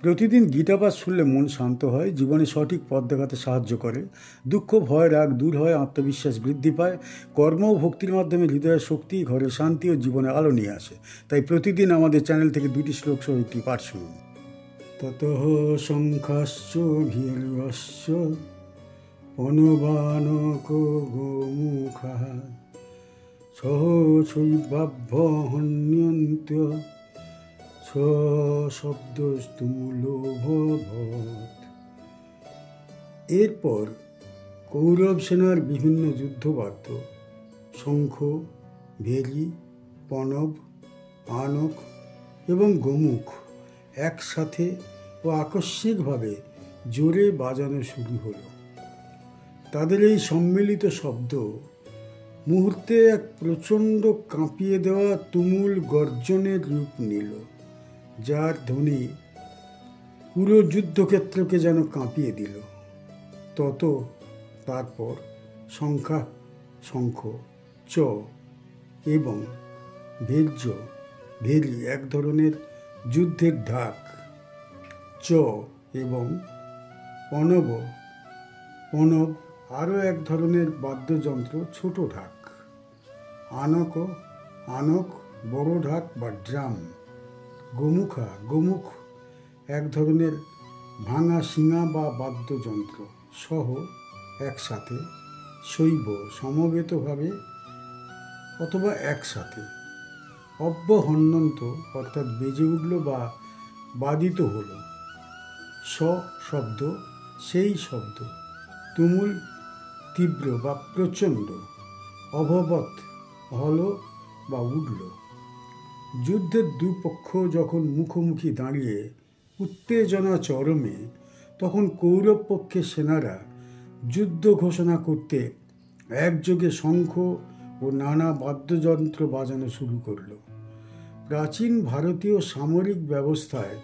প্রতিদিন গীতাপাঠ শুনলে মন শান্ত হয়, জীবনে সঠিক পথ দেখাতে সাহায্য করে, দুঃখ ভয় রাগ দূর হয়, আত্মবিশ্বাস বৃদ্ধি পায়, কর্ম ও ভক্তির মাধ্যমে হৃদয়ের শক্তি, ঘরে শান্তি ও জীবনে আলো নিয়ে আসে। তাই প্রতিদিন আমাদের চ্যানেল থেকে 2টি শ্লোক সহ একটি পাঠ শুনুন। ততঃ শঙ্খাশ্চ ভীরশ্চ পনবানক গোমুখাঃ সহসৈবাভ্য হন্যন্ত শব্দস্তুমূলভবৎ। এরপর কৌরব সেনার বিভিন্ন যুদ্ধবাদ্য শঙ্খ, ভেরি, পনব, আনক এবং গোমুখ একসাথে ও আকস্মিকভাবে জোরে বাজানো শুরু হলো। তাদের এই সম্মিলিত শব্দ মুহূর্তে এক প্রচণ্ড কাঁপিয়ে দেওয়া তুমুল গর্জনের রূপ নিল, যার ধ্বনি পুরো যুদ্ধক্ষেত্রকে যেন কাঁপিয়ে দিল। তারপর শঙ্খ, চ এবং ভেরি এক ধরনের যুদ্ধের ঢাক, চ এবং পনব আরও এক ধরনের বাদ্যযন্ত্র ছোট ঢাক, আনক বড় ঢাক বা ড্রাম, গোমুখ এক ধরনের ভাঙা শিঙা বা বাদ্যযন্ত্র সহ একসাথে, শৈব সমবেতভাবে অথবা একসাথে, অব্যহন্যন্ত অর্থাৎ বেজে উঠল বা বাদিত হলো, শব্দ সেই শব্দ, তুমুল তীব্র বা প্রচণ্ড, অভবৎ হলো বা উঠল। যুদ্ধের দুপক্ষ যখন মুখোমুখি দাঁড়িয়ে উত্তেজনা চরমে, তখন কৌরব পক্ষের সেনারা যুদ্ধ ঘোষণা করতে একযোগে শঙ্খ ও নানা বাদ্যযন্ত্র বাজানো শুরু করল। প্রাচীন ভারতীয় সামরিক ব্যবস্থায়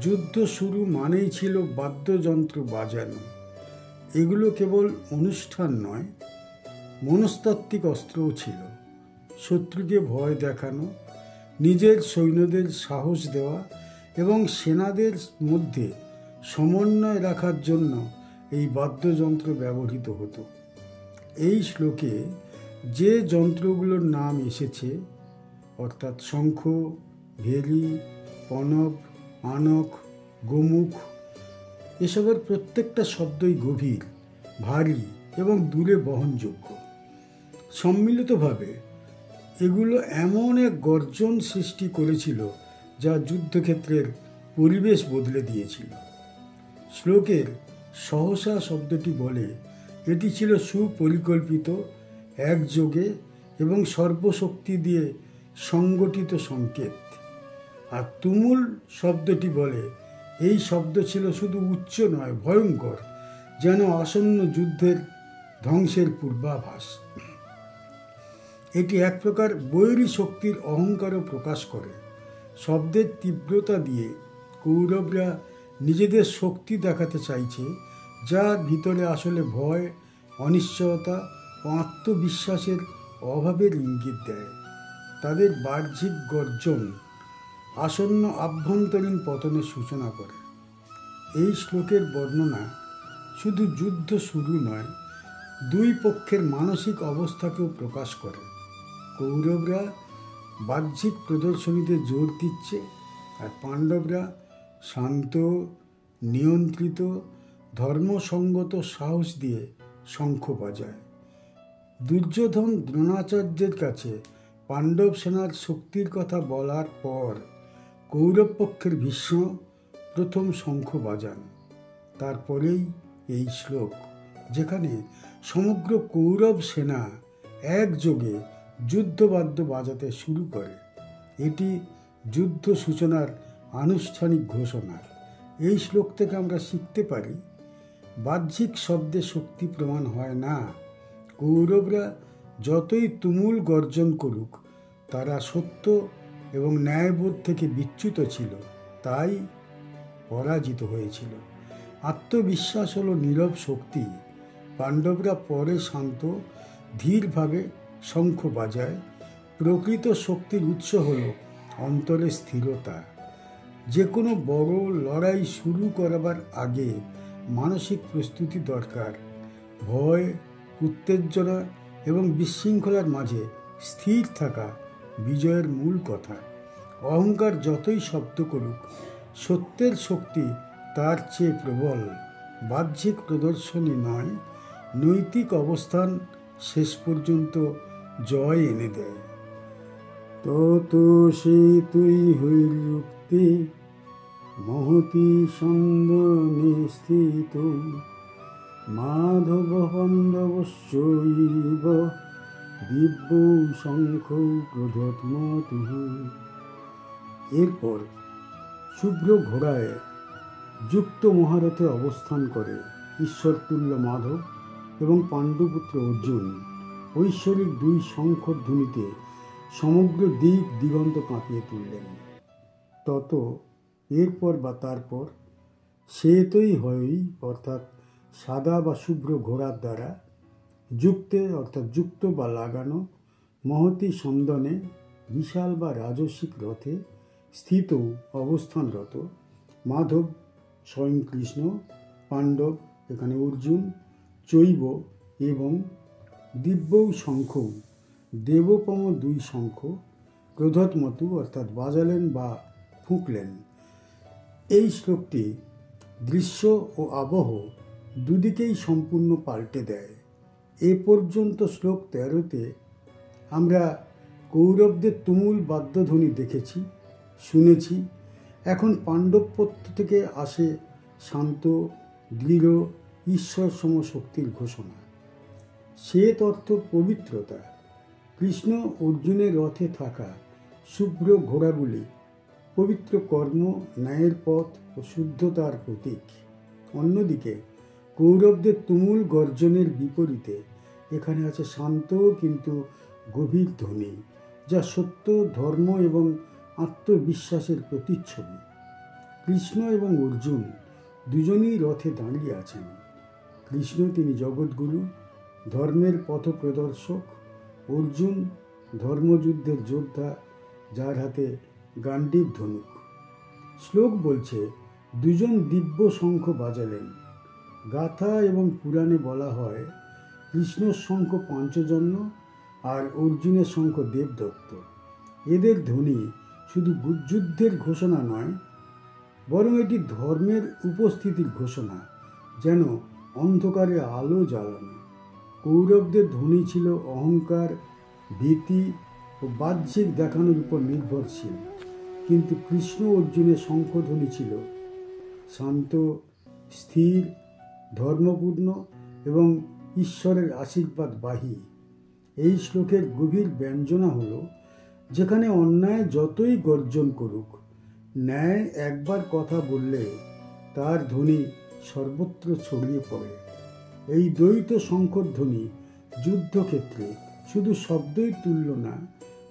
যুদ্ধ শুরু মানেই ছিল বাদ্যযন্ত্র বাজানো। এগুলো কেবল অনুষ্ঠান নয়, মনস্তাত্ত্বিক অস্ত্রও ছিল। শত্রুকে ভয় দেখানো, নিজের সৈন্যদের সাহস দেওয়া এবং সেনাদের মধ্যে সমন্বয় রাখার জন্য এই বাদ্যযন্ত্র ব্যবহৃত হতো। এই শ্লোকে যে যন্ত্রগুলোর নাম এসেছে অর্থাৎ শঙ্খ, ভেরি, পনব, আনক, গোমুখ, এসবের প্রত্যেকটা শব্দই গভীর, ভারী এবং দূরে বহনযোগ্য। সম্মিলিতভাবে এগুলো এমন এক গর্জন সৃষ্টি করেছিল যা যুদ্ধক্ষেত্রের পরিবেশ বদলে দিয়েছিল। শ্লোকের সহসা শব্দটি বলে এটি ছিল সুপরিকল্পিত, একযোগে এবং সর্বশক্তি দিয়ে সংগঠিত সংকেত। আর তুমুল শব্দটি বলে এই শব্দ ছিল শুধু উচ্চ নয়, ভয়ঙ্কর, যেন আসন্ন যুদ্ধের ধ্বংসের পূর্বাভাস। এটি এক প্রকার বৈরী শক্তির অহংকারও প্রকাশ করে। শব্দের তীব্রতা দিয়ে কৌরবরা নিজেদের শক্তি দেখাতে চাইছে, যার ভিতরে আসলে ভয়, অনিশ্চয়তা ও আত্মবিশ্বাসের অভাবের ইঙ্গিত দেয়। তাদের বাহ্যিক গর্জন আসন্ন আভ্যন্তরীণ পতনের সূচনা করে। এই শ্লোকের বর্ণনা শুধু যুদ্ধ শুরু নয়, দুই পক্ষের মানসিক অবস্থাকেও প্রকাশ করে। কৌরবরা বাহ্যিক প্রদর্শনীতে জোর দিচ্ছে, আর পাণ্ডবরা শান্ত, নিয়ন্ত্রিত, ধর্মসঙ্গত সাহস দিয়ে শঙ্খ বাজায়। দুর্যোধন দ্রোণাচার্যের কাছে পাণ্ডব সেনার শক্তির কথা বলার পর কৌরব পক্ষের ভীষ্ম প্রথম শঙ্খ বাজান। তারপরেই এই শ্লোক, যেখানে সমগ্র কৌরব সেনা একযোগে যুদ্ধবাদ্য বাজাতে শুরু করে। এটি যুদ্ধ সূচনার আনুষ্ঠানিক ঘোষণা। এই শ্লোক থেকে আমরা শিখতে পারি, বাহ্যিক শব্দে শক্তি প্রমাণ হয় না। কৌরবরা যতই তুমুল গর্জন করুক, তারা সত্য এবং ন্যায়বোধ থেকে বিচ্যুত ছিল, তাই পরাজিত হয়েছিল। আত্মবিশ্বাস হলো নীরব শক্তি। পাণ্ডবরা পরে শান্ত, ধীরভাবে শঙ্খ বাজায়। প্রকৃত শক্তির উৎস হল অন্তরে স্থিরতা। যে কোনো বড় লড়াই শুরু করাবার আগে মানসিক প্রস্তুতি দরকার। ভয়, উত্তেজনা এবং বিশৃঙ্খলার মাঝে স্থির থাকা বিজয়ের মূল কথা। অহংকার যতই শব্দ করুক, সত্যের শক্তি তার চেয়ে প্রবল। বাহ্যিক প্রদর্শনী নয়, নৈতিক অবস্থান শেষ পর্যন্ত জয় এনে দেয়। তত সে তুই হইল যুক্তি মহতি সন্দনে স্থিত মাধব পণ্ডবস্যৈব দিব্য শঙ্খ ক্রোধোন্মত্ত। এরপর শুভ্র ঘোড়ায় যুক্ত মহারথে অবস্থান করে ঈশ্বরতুল্য মাধব এবং পাণ্ডুপুত্র অর্জুন ঐশ্বরিক দুই শঙ্খধ্বনিতে সমগ্র দিক দিগন্ত কাঁপিয়ে তুললেন। তত এরপর বা তারপর শ্বেতই হয়ই অর্থাৎ সাদা বা শুভ্র ঘোড়ার দ্বারা যুক্তে অর্থাৎ যুক্ত বা লাগানো মহতি সন্দনে বিশাল বা রাজস্বিক রথে স্থিত অবস্থানরত মাধব স্বয়ং কৃষ্ণ, পাণ্ডব এখানে অর্জুন, চৈব এবং দিব্যৌ শঙ্খ দেবপম দুই শঙ্খ ক্রোধোন্মত্ত অর্থাৎ বাজালেন বা ফুঁকলেন। এই শ্লোকটি দৃশ্য ও আবহ দুদিকেই সম্পূর্ণ পাল্টে দেয়। এ পর্যন্ত শ্লোক 13তে আমরা কৌরবদের তুমুল বাদ্যধ্বনি দেখেছি, শুনেছি। এখন পাণ্ডব পক্ষ থেকে আসে শান্ত, দৃঢ়, ঈশ্বর সম শক্তির ঘোষণা। শ্বেত অর্থ পবিত্রতা। কৃষ্ণ অর্জুনের রথে থাকা শুভ্র ঘোড়াগুলি পবিত্র কর্ম, ন্যায়ের পথ ও শুদ্ধতার প্রতীক। অন্যদিকে কৌরবদের তুমুল গর্জনের বিপরীতে এখানে আছে শান্ত কিন্তু গভীর ধ্বনি, যা সত্য, ধর্ম এবং আত্মবিশ্বাসের প্রতিচ্ছবি। কৃষ্ণ এবং অর্জুন দুজনেই রথে দাঁড়িয়ে আছেন। কৃষ্ণ তিনি জগৎগুরু, ধর্মের পথপ্রদর্শক। অর্জুন ধর্মযুদ্ধের যোদ্ধা, যার হাতে গান্ডীব ধনুক। শ্লোক বলছে দুজন দিব্য শঙ্খ বাজালেন। গাথা এবং পুরাণে বলা হয় কৃষ্ণর শঙ্খ পাঞ্চজন্য আর অর্জুনের শঙ্খ দেবদত্ত। এদের ধ্বনি শুধু যুদ্ধের ঘোষণা নয়, বরং এটি ধর্মের উপস্থিতির ঘোষণা, যেন অন্ধকারে আলো জ্বালানো। কৌরবদের ধ্বনি ছিল অহংকার, ভীতি ও বাহ্যিক দেখানোর উপর নির্ভরশীল, কিন্তু কৃষ্ণ অর্জুনের শঙ্খধ্বনি ছিল শান্ত, স্থির, ধর্মপূর্ণ এবং ঈশ্বরের আশীর্বাদবাহী। এই শ্লোকের গভীর ব্যঞ্জনা হল, যেখানে অন্যায় যতই গর্জন করুক, ন্যায় একবার কথা বললে তার ধ্বনি সর্বত্র ছড়িয়ে পড়ে। এই দ্বৈত শঙ্খধ্বনি যুদ্ধক্ষেত্রে শুধু শব্দই তুল্য না,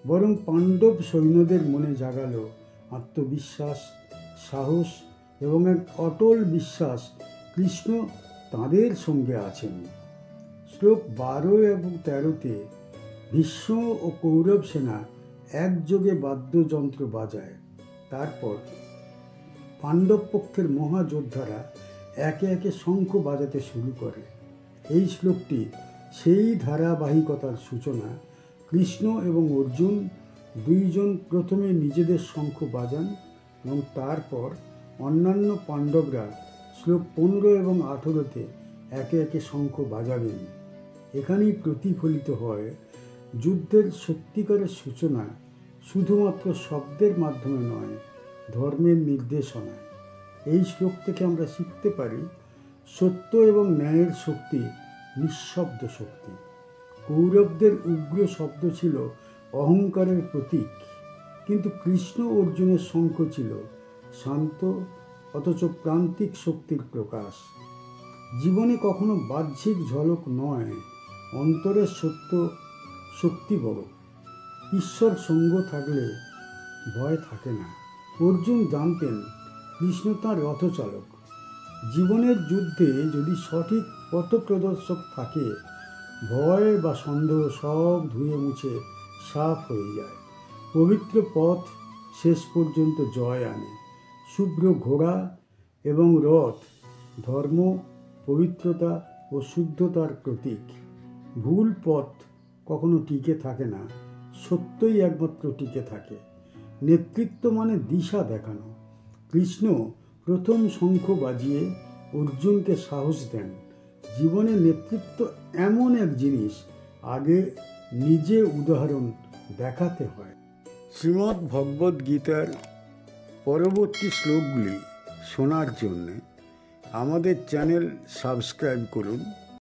বরং পাণ্ডব সৈন্যদের মনে জাগালো আত্মবিশ্বাস, সাহস এবং এক অটল বিশ্বাস কৃষ্ণ তাঁদের সঙ্গে আছেন। শ্লোক 12 এবং 13তে ভীষ্ম ও কৌরব সেনা একযোগে বাদ্যযন্ত্র বাজায়। তারপর পাণ্ডব পক্ষের মহাযোদ্ধারা একে একে শঙ্খ বাজাতে শুরু করে। এই শ্লোকটি সেই ধারাবাহিকতার সূচনা। কৃষ্ণ এবং অর্জুন দুইজন প্রথমে নিজেদের শঙ্খ বাজান এবং তারপর অন্যান্য পাণ্ডবরা শ্লোক 15 এবং 18তে একে একে শঙ্খ বাজাবেন। এখানেই প্রতিফলিত হয় যুদ্ধের সত্যিকারের সূচনা শুধুমাত্র শব্দের মাধ্যমে নয়, ধর্মের নির্দেশনায়। এই শ্লোক থেকে আমরা শিখতে পারি সত্য এবং ন্যায়ের শক্তি নিঃশব্দ শক্তি। কৌরবদের উগ্র শব্দ ছিল অহংকারের প্রতীক, কিন্তু কৃষ্ণ অর্জুনের শঙ্খ ছিল শান্ত অথচ প্রান্তিক শক্তির প্রকাশ। জীবনে কখনো বাহ্যিক ঝলক নয়, অন্তরের সত্য শক্তি বড়। ঈশ্বর সঙ্গ থাকলে ভয় থাকে না। অর্জুন জানতেন কৃষ্ণ তাঁর রথচালক। জীবনের যুদ্ধে যদি সঠিক পথপ্রদর্শক থাকে, ভয় বা সন্দেহ সব ধুয়ে মুছে সাফ হয়ে যায়। পবিত্র পথ শেষ পর্যন্ত জয় আনে। শুভ্র ঘোড়া এবং রথ ধর্ম, পবিত্রতা ও শুদ্ধতার প্রতীক। ভুল পথ কখনো টিকে থাকে না, সত্যই একমাত্র টিকে থাকে। নেতৃত্ব মানে দিশা দেখানো। কৃষ্ণ প্রথম শঙ্খ বাজিয়ে অর্জুনকে সাহস দেন। জীবনে নেতৃত্ব এমন এক জিনিস, আগে নিজে উদাহরণ দেখাতে হয়। শ্রীমদ্ ভগবদ্ গীতার পরবর্তী শ্লোকগুলি শোনার জন্যে আমাদের চ্যানেল সাবস্ক্রাইব করুন।